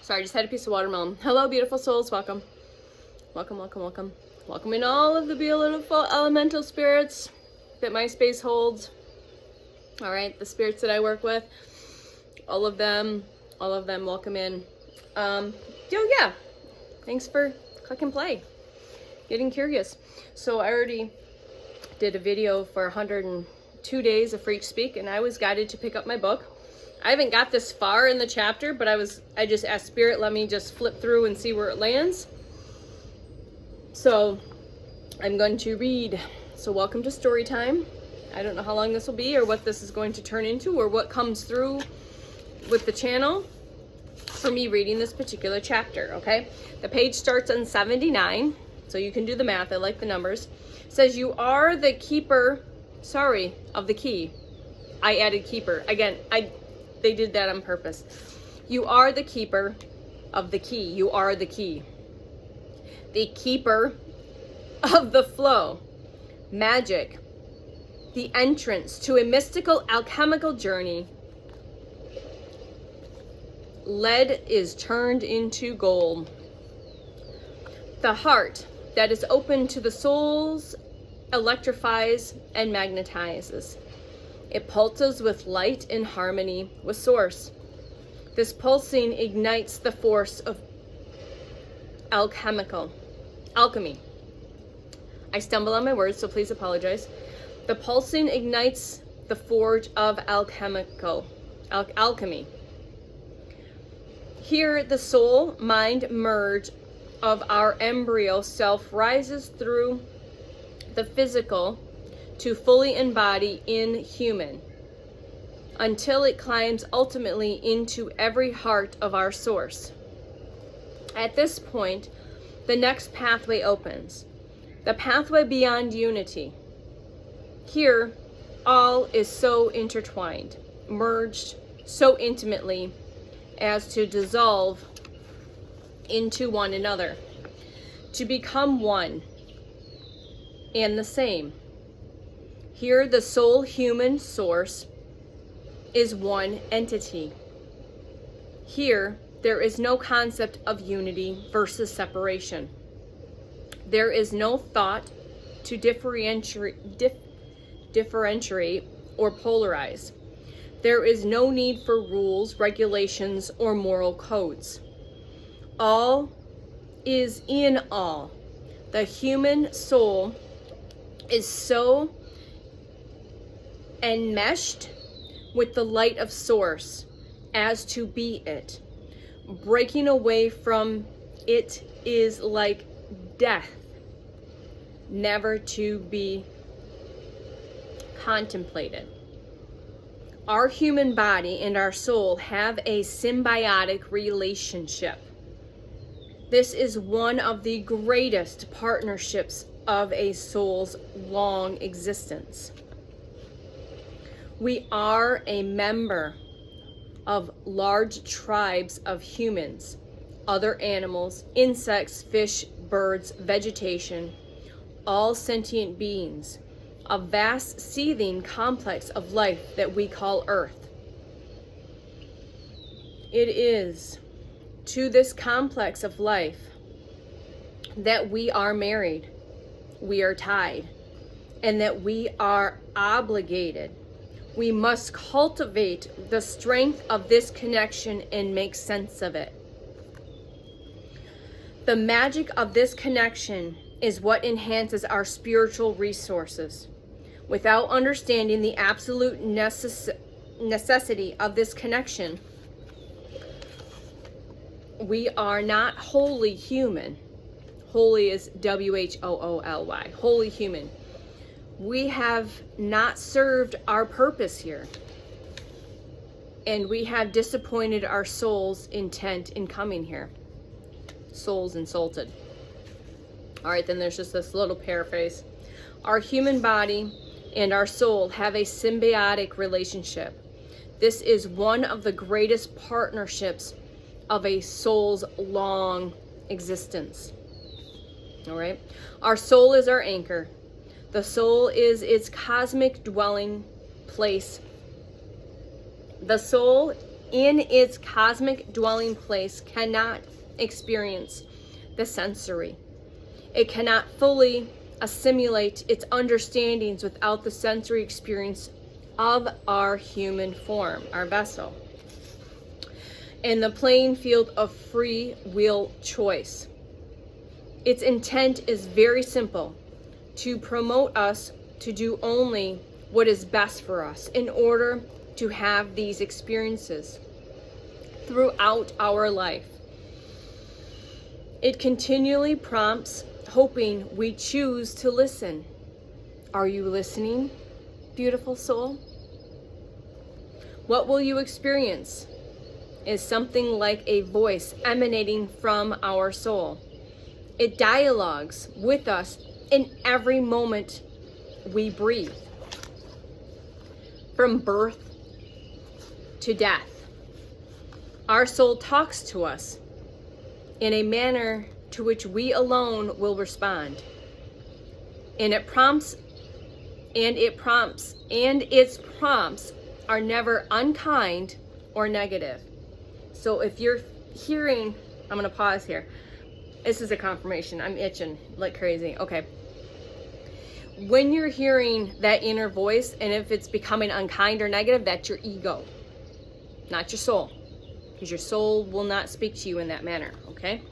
Sorry, just had a piece of watermelon. Hello, beautiful souls. Welcome. Welcome, welcome, welcome. Welcome in all of the beautiful elemental spirits that my space holds. All right, the spirits that I work with, all of them, welcome in. Yeah, thanks for click and play, getting curious. So I already did a video for 102 days of Freak Speak, and I was guided to pick up my book. I haven't got this far in the chapter, but I just asked Spirit, let me just flip through and see where it lands. So I'm going to read. So welcome to story time. I don't know how long this will be or what this is going to turn into or what comes through with the channel for me reading this particular chapter, okay? The page starts on 79, so you can do the math. I like the numbers. It says, you are the keeper, of the key. I added keeper. Again, they did that on purpose. You are the keeper of the key. You are the key. The keeper of the flow. Magic. The entrance to a mystical alchemical journey. Lead is turned into gold. The heart that is open to the souls electrifies and magnetizes. It pulses with light in harmony with source. This pulsing ignites the force of alchemy. I stumble on my words, so please apologize. The pulsing ignites the forge of alchemy. Here, the soul-mind merge of our embryo self rises through the physical to fully embody in human, until it climbs ultimately into every heart of our source. At this point, the next pathway opens, the pathway beyond unity. Here, all is so intertwined, merged so intimately as to dissolve into one another, to become one and the same. Here, the soul human source is one entity. Here, there is no concept of unity versus separation. There is no thought to differentiate or polarize. There is no need for rules, regulations, or moral codes. All is in all. The human soul is so enmeshed with the light of source as to be it. Breaking away from it is like death, never to be contemplated. Our human body and our soul have a symbiotic relationship. This is one of the greatest partnerships of a soul's long existence. We are a member of large tribes of humans, other animals, insects, fish, birds, vegetation, all sentient beings, a vast seething complex of life that we call Earth. It is to this complex of life that we are married, we are tied, and that we are obligated. We must cultivate the strength of this connection and make sense of it. The magic of this connection is what enhances our spiritual resources. Without understanding the absolute necessity of this connection, we are not wholly human. Holy is W-H-O-O-L-Y, wholly human. We have not served our purpose here. And we have disappointed our soul's intent in coming here. Souls insulted. All right, then there's just this little paraphrase. Our human body and our soul have a symbiotic relationship. This is one of the greatest partnerships of a soul's long existence. All right. Our soul is our anchor. The soul is its cosmic dwelling place. The soul in its cosmic dwelling place cannot experience the sensory. It cannot fully assimilate its understandings without the sensory experience of our human form, our vessel, in the playing field of free will choice. Its intent is very simple: to promote us to do only what is best for us in order to have these experiences throughout our life. It continually prompts, hoping we choose to listen. Are you listening, beautiful soul? What will you experience is something like a voice emanating from our soul. It dialogues with us in every moment we breathe, from birth to death. Our soul talks to us in a manner to which we alone will respond. And its prompts are never unkind or negative. So if you're hearing, I'm going to pause here. This is a confirmation. I'm itching like crazy. Okay. When you're hearing that inner voice, and if it's becoming unkind or negative, that's your ego, not your soul, because your soul will not speak to you in that manner, okay?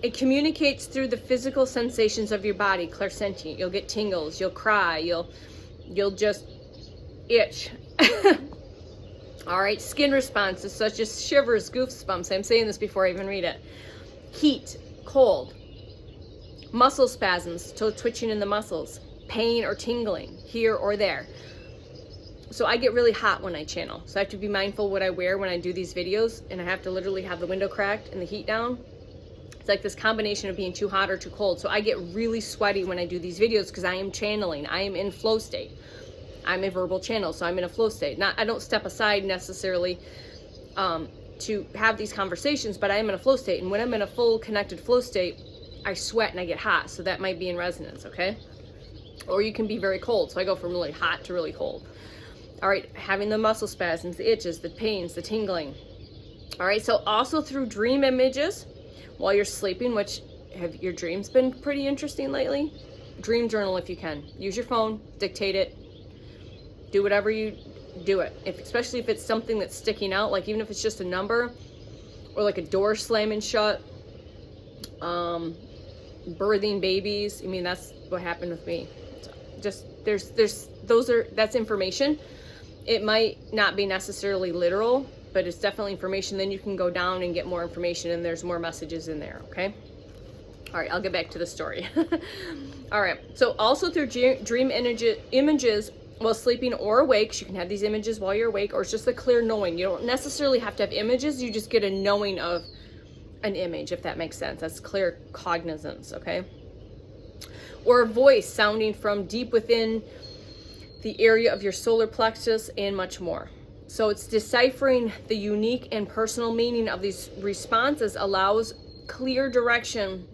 It communicates through the physical sensations of your body, clairsentient. You'll get tingles, you'll cry, you'll just itch. All right, skin responses such as shivers, goosebumps. I'm saying this before I even read it. Heat, cold, muscle spasms, twitching in the muscles, pain or tingling here or there. So I get really hot when I channel. So I have to be mindful what I wear when I do these videos, and I have to literally have the window cracked and the heat down. It's like this combination of being too hot or too cold. So I get really sweaty when I do these videos because I am channeling. I am in flow state. I'm a verbal channel, so I'm in a flow state. I don't step aside necessarily to have these conversations, but I am in a flow state. And when I'm in a full connected flow state, I sweat and I get hot. So that might be in resonance, okay? Or you can be very cold. So I go from really hot to really cold. All right, having the muscle spasms, the itches, the pains, the tingling. All right, so also through dream images while you're sleeping, which have your dreams been pretty interesting lately? Dream journal if you can. Use your phone, dictate it, do whatever you do it. Especially if it's something that's sticking out, like even if it's just a number or like a door slamming shut, birthing babies. I mean, that's what happened with me. So just that's information. It might not be necessarily literal, but it's definitely information. Then you can go down and get more information, and there's more messages in there, okay? All right, I'll get back to the story. All right, so also through dream images while sleeping or awake, so you can have these images while you're awake, or it's just a clear knowing. You don't necessarily have to have images, you just get a knowing of an image, if that makes sense. That's clear cognizance, okay? Or a voice sounding from deep within the area of your solar plexus, and much more. So it's deciphering the unique and personal meaning of these responses allows clear direction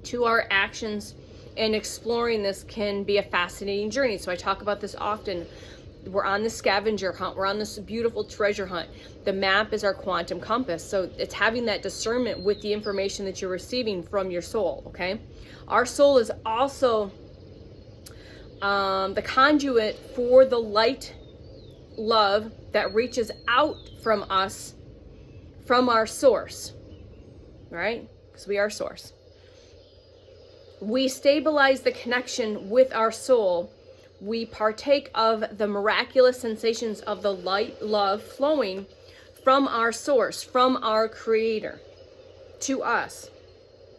to our actions, and exploring this can be a fascinating journey. So I talk about this often. We're on the scavenger hunt. We're on this beautiful treasure hunt. The map is our quantum compass. So it's having that discernment with the information that you're receiving from your soul, okay? Our soul is also the conduit for the light love that reaches out from us, from our source, right? Because we are source. We stabilize the connection with our soul. We partake of the miraculous sensations of the light love flowing from our source, from our creator to us.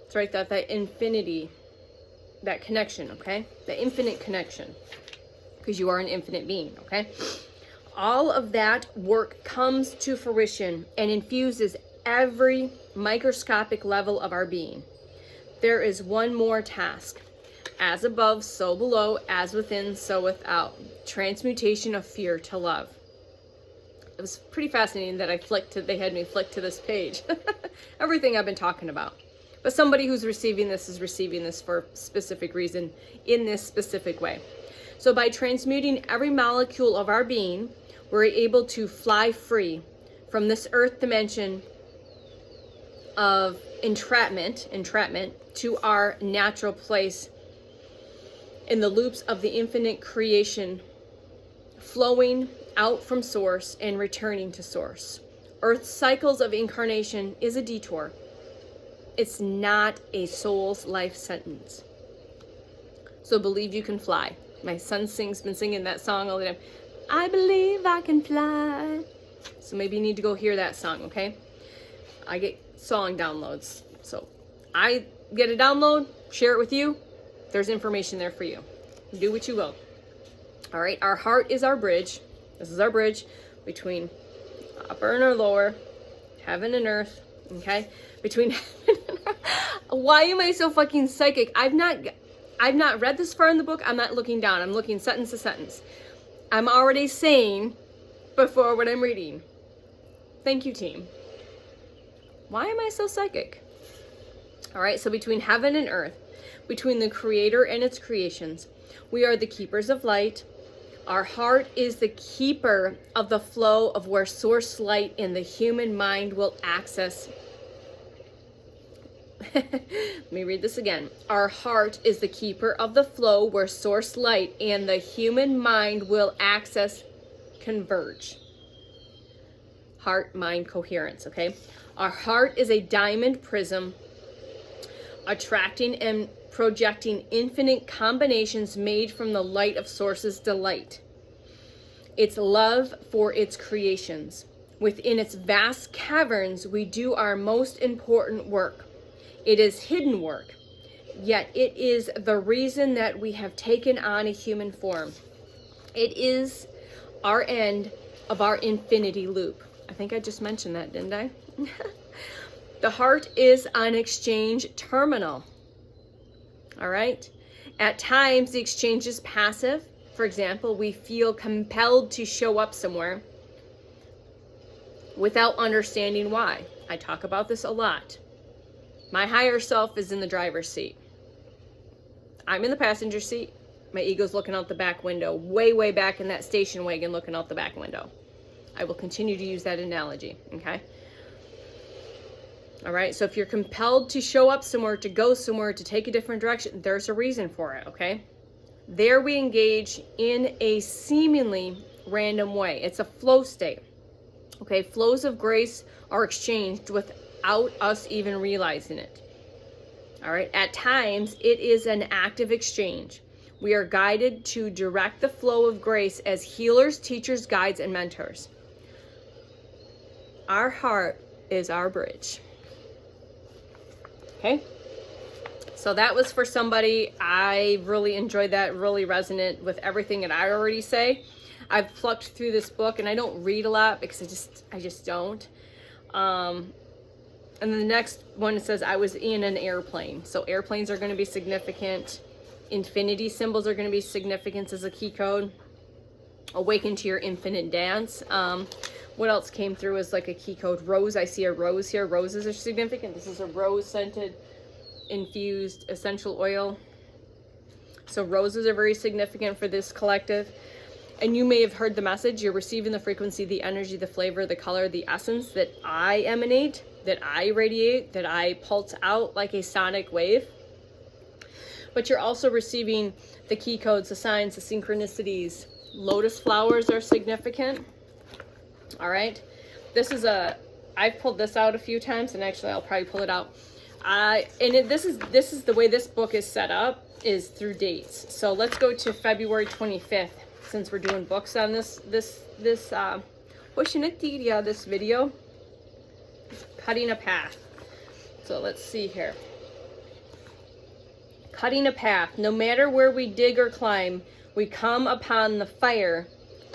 It's right, that infinity, that connection, okay? The infinite connection, because you are an infinite being, okay? All of that work comes to fruition and infuses every microscopic level of our being. There is one more task. As above, so below, as within, so without. Transmutation of fear to love. It was pretty fascinating that they had me flick to this page. Everything I've been talking about. But somebody who's receiving this is receiving this for a specific reason, in this specific way. So by transmuting every molecule of our being, we're able to fly free from this earth dimension of entrapment to our natural place in the loops of the infinite creation, flowing out from source and returning to source. Earth's cycles of incarnation is a detour. It's not a soul's life sentence. So believe you can fly. My son been singing that song all the time. I believe I can fly. So maybe you need to go hear that song, okay? I get song downloads. So I get a download, share it with you. There's information there for you. Do what you will. All right, our heart is our bridge. This is our bridge between upper and lower, heaven and earth, okay? Between why am I so fucking psychic? I've not read this far in the book. I'm not looking down. I'm looking sentence to sentence. I'm already saying before what I'm reading. Thank you, team. Why am I so psychic? All right, so between heaven and earth, between the creator and its creations, we are the keepers of light. Our heart is the keeper of the flow of where source light in the human mind will access. Let me read this again. Our heart is the keeper of the flow where source light and the human mind will access, converge. Heart, mind, coherence, okay? Our heart is a diamond prism, attracting and projecting infinite combinations made from the light of source's delight. Its love for its creations. Within its vast caverns, we do our most important work. It is hidden work, yet it is the reason that we have taken on a human form. It is our end of our infinity loop. I think I just mentioned that, didn't I? The heart is an exchange terminal. All right? At times, the exchange is passive. For example, we feel compelled to show up somewhere without understanding why. I talk about this a lot. My higher self is in the driver's seat. I'm in the passenger seat. My ego's looking out the back window, way back in that station wagon looking out the back window. I will continue to use that analogy, okay? All right, so if you're compelled to show up somewhere, to go somewhere, to take a different direction, there's a reason for it, okay? There we engage in a seemingly random way. It's a flow state, okay? Flows of grace are exchanged without us even realizing it. All right, at times, it is an active exchange. We are guided to direct the flow of grace as healers, teachers, guides, and mentors. Our heart is our bridge. Okay? So that was for somebody. I really enjoyed that, really resonant with everything that I already say. I've plucked through this book and I don't read a lot because I just don't. And then the next one says I was in an airplane. So airplanes are going to be significant. Infinity symbols are going to be significant as a key code. Awaken to your infinite dance. What else came through as like a key code? Rose. I see a rose here. Roses are significant. This is a rose scented infused essential oil. So roses are very significant for this collective. And you may have heard the message. You're receiving the frequency, the energy, the flavor, the color, the essence that I emanate, that I radiate, that I pulse out like a sonic wave. But you're also receiving the key codes, the signs, the synchronicities. Lotus flowers are significant. All right. This is I've pulled this out a few times, and actually I'll probably pull it out. This is the way this book is set up, is through dates. So let's go to February 25th, since we're doing books on this video. Cutting a path. So let's see here. Cutting a path. No matter where we dig or climb, we come upon the fire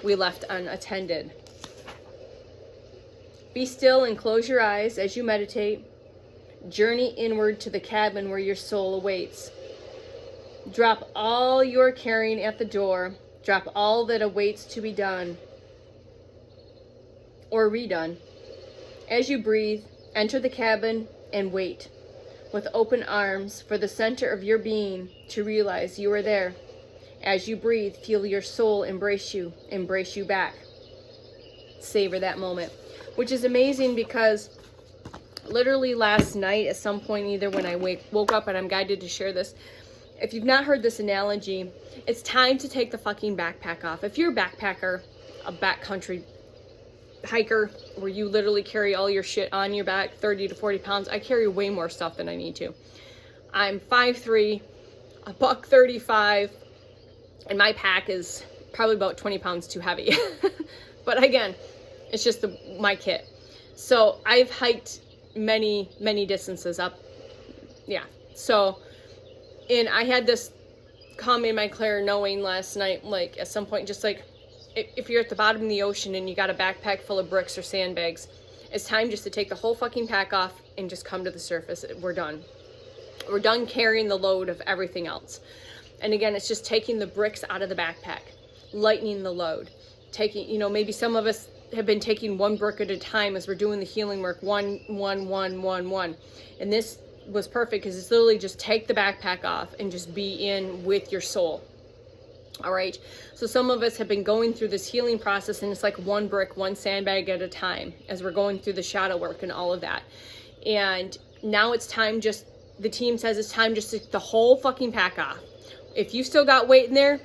we left unattended. Be still and close your eyes as you meditate. Journey inward to the cabin where your soul awaits. Drop all your carrying at the door. Drop all that awaits to be done or redone. As you breathe, enter the cabin and wait with open arms for the center of your being to realize you are there. As you breathe, feel your soul embrace you back. Savor that moment. which is amazing because literally last night at some point, either when I woke up, and I'm guided to share this, if you've not heard this analogy, it's time to take the fucking backpack off. If you're a backpacker, a backcountry hiker, where you literally carry all your shit on your back, 30 to 40 pounds, I carry way more stuff than I need to. I'm 5'3", $135, and my pack is probably about 20 pounds too heavy. But again, it's just my kit. So I've hiked many, many distances up. Yeah. So, and I had this come in my clear knowing last night, like at some point, just like if you're at the bottom of the ocean and you got a backpack full of bricks or sandbags, it's time just to take the whole fucking pack off and just come to the surface. We're done. We're done carrying the load of everything else. And again, it's just taking the bricks out of the backpack, lightening the load, taking, you know, maybe some of us have been taking one brick at a time as we're doing the healing work, one. And this was perfect because it's literally just take the backpack off and just be in with your soul. All right. So some of us have been going through this healing process, and it's like one brick, one sandbag at a time as we're going through the shadow work and all of that. And now it's time, just the team says it's time just to take the whole fucking pack off. If you still got weight in there,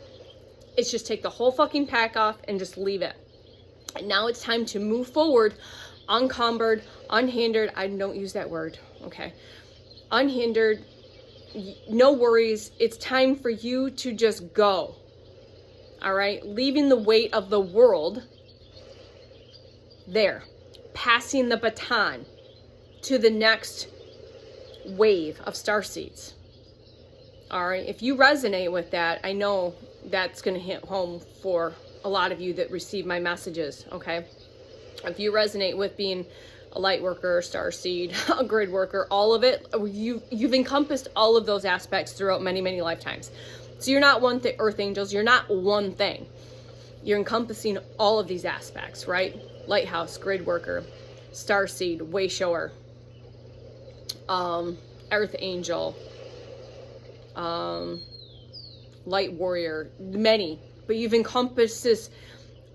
it's just take the whole fucking pack off and just leave it. And now it's time to move forward, unencumbered, unhindered. I don't use that word. Okay. Unhindered, no worries. It's time for you to just go. All right. Leaving the weight of the world there, passing the baton to the next wave of starseeds. All right. If you resonate with that, I know that's going to hit home for a lot of you that receive my messages. Okay. If you resonate with being a light worker, a starseed, a grid worker, all of it, you've encompassed all of those aspects throughout many, many lifetimes. So you're not one thing, earth angels, you're not one thing. You're encompassing all of these aspects, right? Lighthouse, grid worker, starseed, way shower, earth angel, light warrior, many. But you've encompassed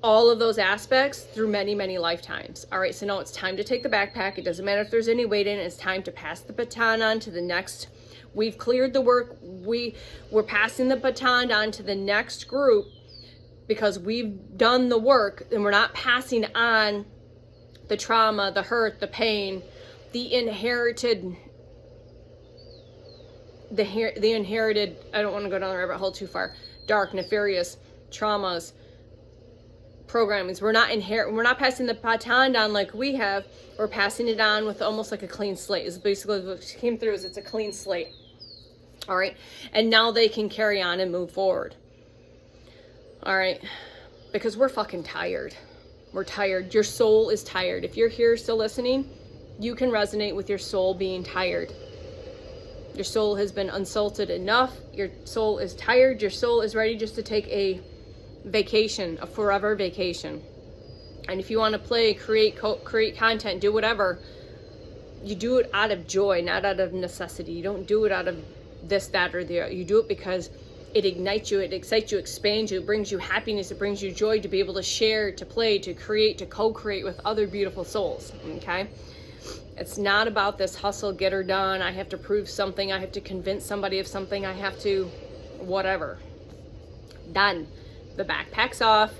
all of those aspects through many, many lifetimes. All right, so now it's time to take the backpack. It doesn't matter if there's any weight in it. It's time to pass the baton on to the next. We've cleared the work. We're passing the baton on to the next group because we've done the work, and we're not passing on the trauma, the hurt, the pain, the inherited, I don't want to go down the rabbit hole too far, dark, nefarious traumas, programmings. We're not passing the baton down like we have. We're passing it on with almost like a clean slate. Is basically what came through, is it's a clean slate. All right. And now they can carry on and move forward. All right. Because we're fucking tired. We're tired. Your soul is tired. If you're here still listening, you can resonate with your soul being tired. Your soul has been insulted enough. Your soul is tired. Your soul is ready just to take a vacation, a forever vacation. And if you want to play, create content, do whatever, you do it out of joy, not out of necessity. You don't do it out of this, that, or the other. You do it because it ignites you, it excites you, expands you, it brings you happiness, it brings you joy to be able to share, to play, to create, to co-create with other beautiful souls. Okay? It's not about this hustle, get her done. I have to prove something. I have to convince somebody of something. I have to whatever. Done. The backpack's off.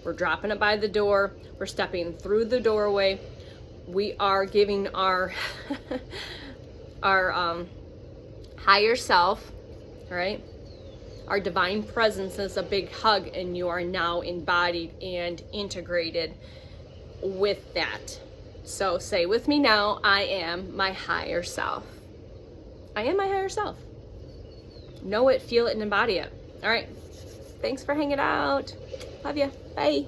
We're dropping it by the door. We're stepping through the doorway. We are giving our higher self, right? Our divine presence is a big hug, and you are now embodied and integrated with that. So say with me now, I am my higher self. I am my higher self. Know it, feel it, and embody it. All right. Thanks for hanging out. Love ya. Bye.